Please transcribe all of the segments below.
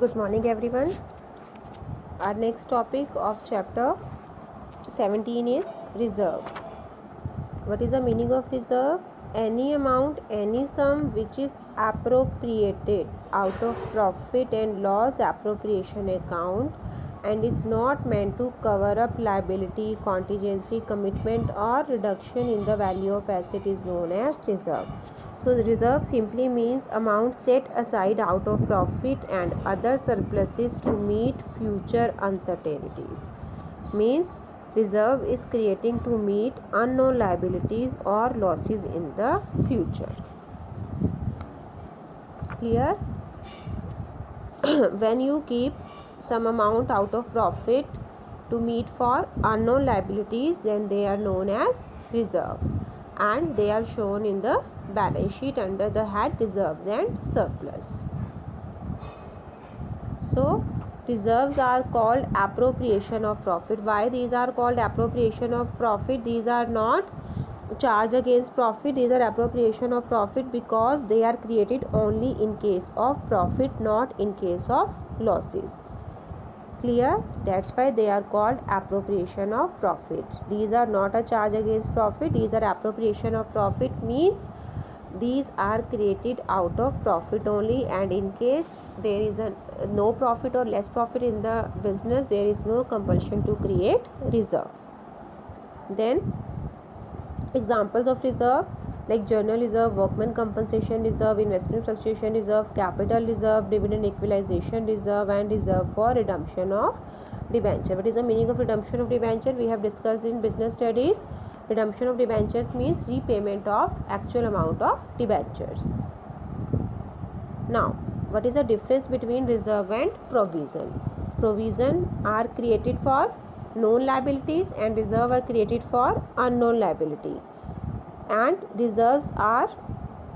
Good morning, everyone. Our next topic of chapter 17 is reserve. What is the meaning of reserve? Any amount, any sum which is appropriated out of profit and loss appropriation account and is not meant to cover up liability, contingency, commitment, or reduction in the value of asset is known as reserve. So the reserve simply means amount set aside out of profit and other surpluses to meet future uncertainties. Means reserve is creating to meet unknown liabilities or losses in the future. Clear? When you keep some amount out of profit to meet for unknown liabilities, then they are known as reserve, and they are shown in the balance sheet under the head reserves and surplus. So reserves are called appropriation of profit. Why these are called appropriation of profit? These are not charge against profit, these are appropriation of profit because they are created only in case of profit, not in case of losses. Clear? That's why they are called appropriation of profit. These are not a charge against profit, these are appropriation of profit, means these are created out of profit only, and in case there is no profit or less profit in the business, there is no compulsion to create reserve. Then examples of reserve like journal reserve, workman compensation reserve, investment fluctuation reserve, capital reserve, dividend equalization reserve, and reserve for redemption of debenture. What is the meaning of redemption of debenture? We have discussed in business studies. Redemption of debentures means repayment of actual amount of debentures. Now, what is the difference between reserve and provision? Provision are created for known liabilities and reserve are created for unknown liability. And reserves are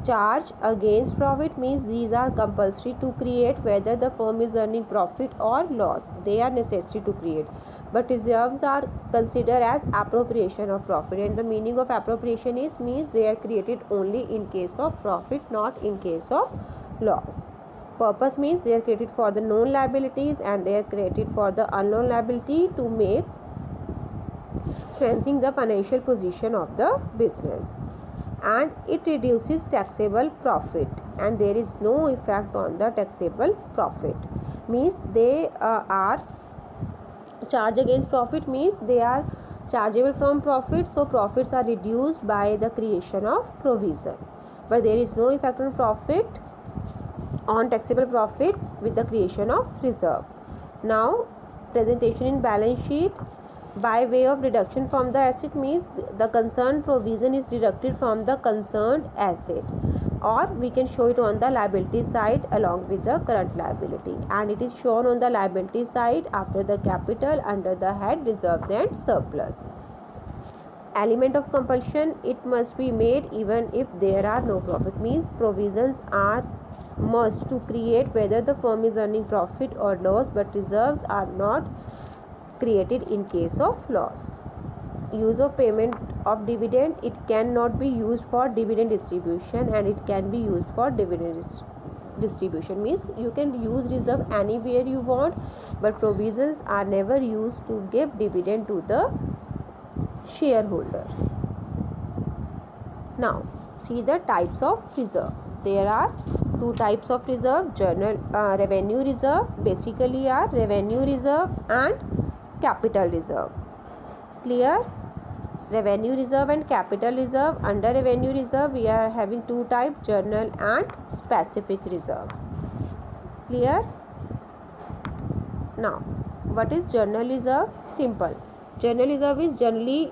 charged against profit, means these are compulsory to create whether the firm is earning profit or loss. They are necessary to create. But reserves are considered as appropriation of profit, and the meaning of appropriation is means they are created only in case of profit, not in case of loss. Purpose means they are created for the known liabilities and they are created for the unknown liability to make strengthening the financial position of the business, and it reduces taxable profit and there is no effect on the taxable profit. Means they are charge against profit, means they are chargeable from profit, so profits are reduced by the creation of provision, but there is no effect on profit on taxable profit with the creation of reserve. Now presentation in balance sheet by way of reduction from the asset, means the concerned provision is deducted from the concerned asset, or we can show it on the liability side along with the current liability, and it is shown on the liability side after the capital under the head reserves and surplus. Element of compulsion, it must be made even if there are no profit, means provisions are must to create whether the firm is earning profit or loss, but reserves are not created in case of loss. Use of payment of dividend, it cannot be used for dividend distribution and it can be used for dividend distribution, means you can use reserve anywhere you want, but provisions are never used to give dividend to the shareholder. Now see the types of reserve. There are two types of reserve. General revenue reserve basically are revenue reserve and capital reserve. Clear? Revenue reserve and capital reserve. Under revenue reserve we are having two types, general and specific reserve. Clear? Now what is general reserve? Simple. General reserve is generally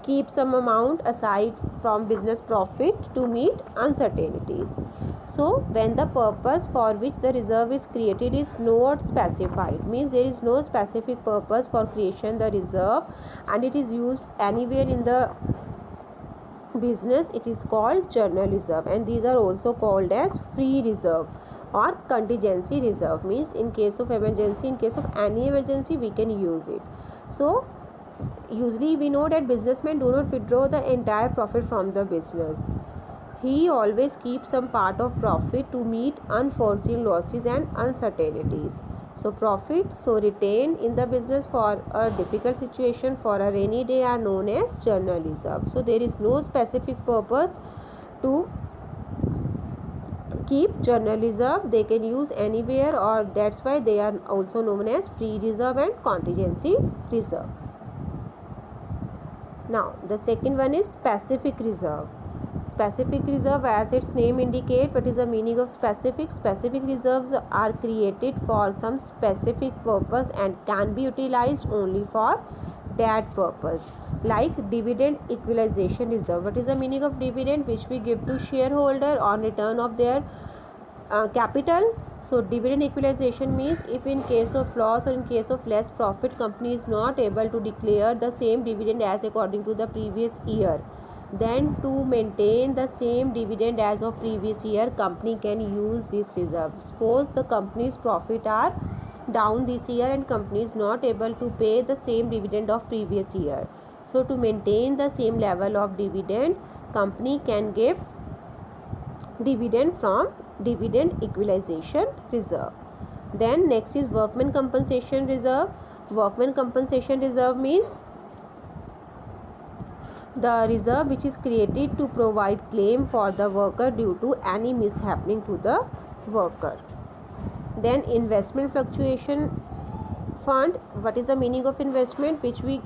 keep some amount aside from business profit to meet uncertainties. So when the purpose for which the reserve is created is not specified, means there is no specific purpose for creation the reserve and it is used anywhere in the business, it is called general reserve, and these are also called as free reserve or contingency reserve, means in case of emergency, in case of any emergency we can use it. So usually we know that businessmen do not withdraw the entire profit from the business. He always keeps some part of profit to meet unforeseen losses and uncertainties. So profit retained in the business for a difficult situation, for a rainy day, are known as journal reserve. So there is no specific purpose to keep journal reserve. They can use anywhere, or that's why they are also known as free reserve and contingency reserve. Now the second one is specific reserve. Specific reserve, as its name indicates, what is the meaning of specific? Specific reserves are created for some specific purpose and can be utilized only for that purpose. Like dividend equalization reserve. What is the meaning of dividend? Which we give to shareholder on return of their capital. So dividend equalization means if in case of loss or in case of less profit, company is not able to declare the same dividend as according to the previous year, then to maintain the same dividend as of previous year, company can use this reserve. Suppose the company's profit are down this year and company is not able to pay the same dividend of previous year. So to maintain the same level of dividend, company can give dividend from dividend equalization reserve. Then next is workman compensation reserve. Workman compensation reserve means the reserve which is created to provide claim for the worker due to any mishappening to the worker. Then investment fluctuation fund. What is the meaning of investment? Which we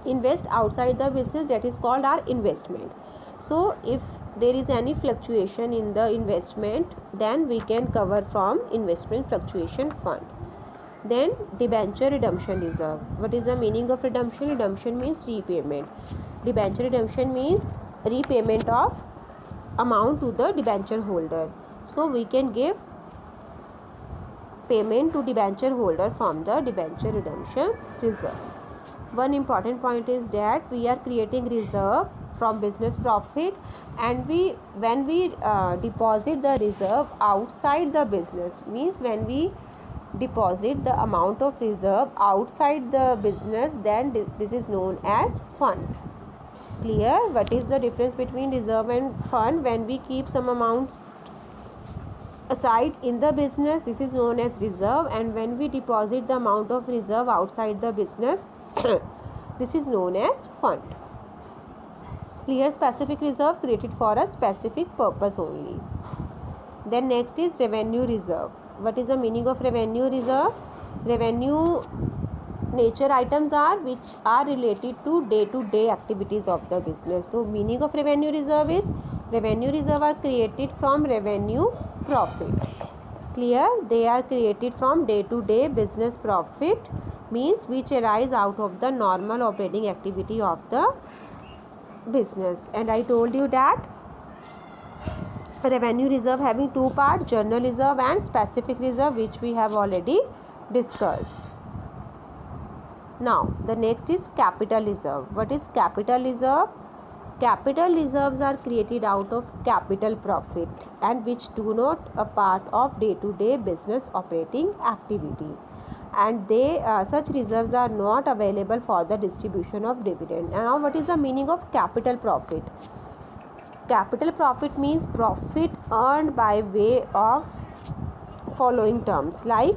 invest outside the business, that is called our investment. So if there is any fluctuation in the investment, then we can cover from investment fluctuation fund. Then debenture redemption reserve. What is the meaning of redemption? Redemption means repayment. Debenture redemption means repayment of amount to the debenture holder. So we can give payment to debenture holder from the debenture redemption reserve. One important point is that we are creating reserve from business profit, and when we deposit the reserve outside the business, means when we deposit the amount of reserve outside the business, then this is known as fund. Clear? What is the difference between reserve and fund? When we keep some amounts aside in the business, this is known as reserve, and when we deposit the amount of reserve outside the business this is known as fund. Clear? Specific reserve created for a specific purpose only. Then next is revenue reserve. What is the meaning of revenue reserve? Revenue nature items are which are related to day-to-day activities of the business. So meaning of revenue reserve is revenue reserve are created from revenue profit. Clear? They are created from day-to-day business profit, means which arise out of the normal operating activity of the business. And I told you that revenue reserve having two parts, general reserve and specific reserve, which we have already discussed. Now the next is capital reserve. What is capital reserve? Capital reserves are created out of capital profit and which do not a part of day-to-day business operating activity, and they such reserves are not available for the distribution of dividend. And now what is the meaning of capital profit? Capital profit means profit earned by way of following terms, like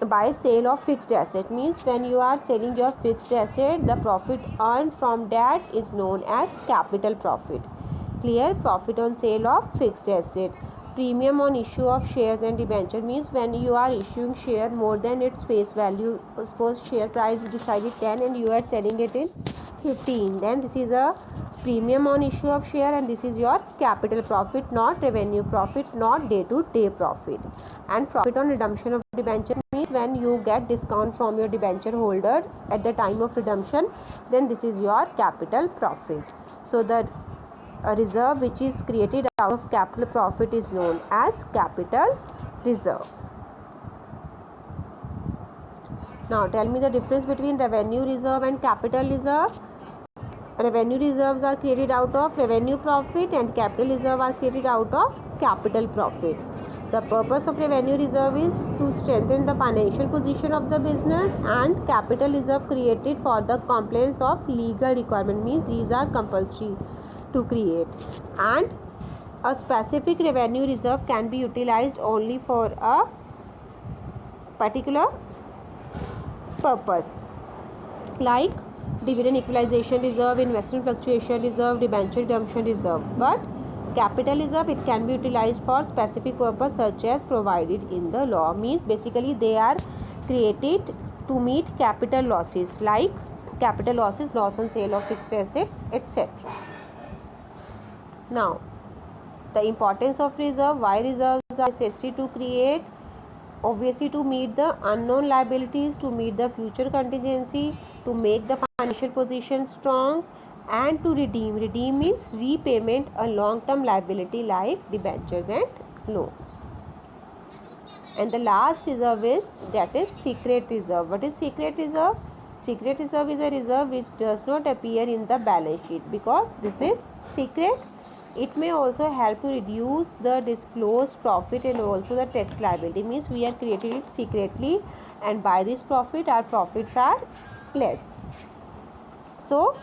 by sale of fixed asset, means when you are selling your fixed asset, the profit earned from that is known as capital profit. Clear? Profit on sale of fixed asset. Premium on issue of shares and debenture, means when you are issuing share more than its face value. Suppose share price decided 10 and you are selling it in 15, then this is a premium on issue of share, and this is your capital profit, not revenue profit, not day-to-day profit. And profit on redemption of debenture means when you get discount from your debenture holder at the time of redemption, then this is your capital profit. So the reserve which is created out of capital profit is known as capital reserve. Now tell me the difference between revenue reserve and capital reserve. Revenue reserves are created out of revenue profit and capital reserve are created out of capital profit. The purpose of revenue reserve is to strengthen the financial position of the business, and capital reserve created for the compliance of legal requirement, means these are compulsory. to create. And a specific revenue reserve can be utilized only for a particular purpose, like dividend equalization reserve, investment fluctuation reserve, debenture redemption reserve. But capital reserve, it can be utilized for specific purpose such as provided in the law. Means basically they are created to meet capital losses, like capital losses, loss on sale of fixed assets, etc. Now, the importance of reserve. Why reserves are necessary to create? Obviously to meet the unknown liabilities, to meet the future contingency, to make the financial position strong, and to redeem. Redeem means repayment a long-term liability like debentures and loans. And the last reserve is, that is secret reserve. What is secret reserve? Secret reserve is a reserve which does not appear in the balance sheet because this is secret. It may also help to reduce the disclosed profit and also the tax liability. Means we are creating it secretly, and by this profit our profits are less. So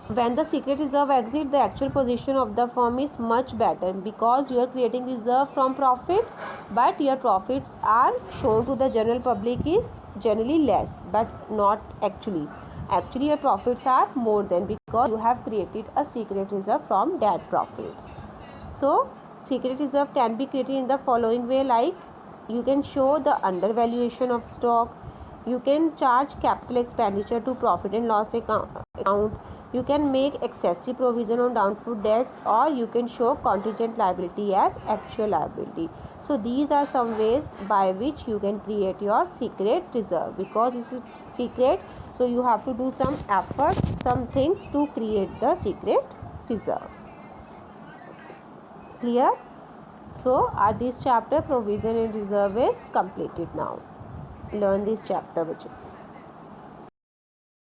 when the secret reserve exits, the actual position of the firm is much better because you are creating reserve from profit, but your profits are shown to the general public is generally less, but not actually. Actually your profits are more than, because you have created a secret reserve from that profit. So secret reserve can be created in the following way, like you can show the undervaluation of stock, you can charge capital expenditure to profit and loss account, you can make excessive provision on doubtful debts, or you can show contingent liability as actual liability. So these are some ways by which you can create your secret reserve. Because this is secret, so you have to do some effort, some things to create the secret reserve. Clear? So this chapter provision and reserve is completed now. Learn this chapter, bachcho.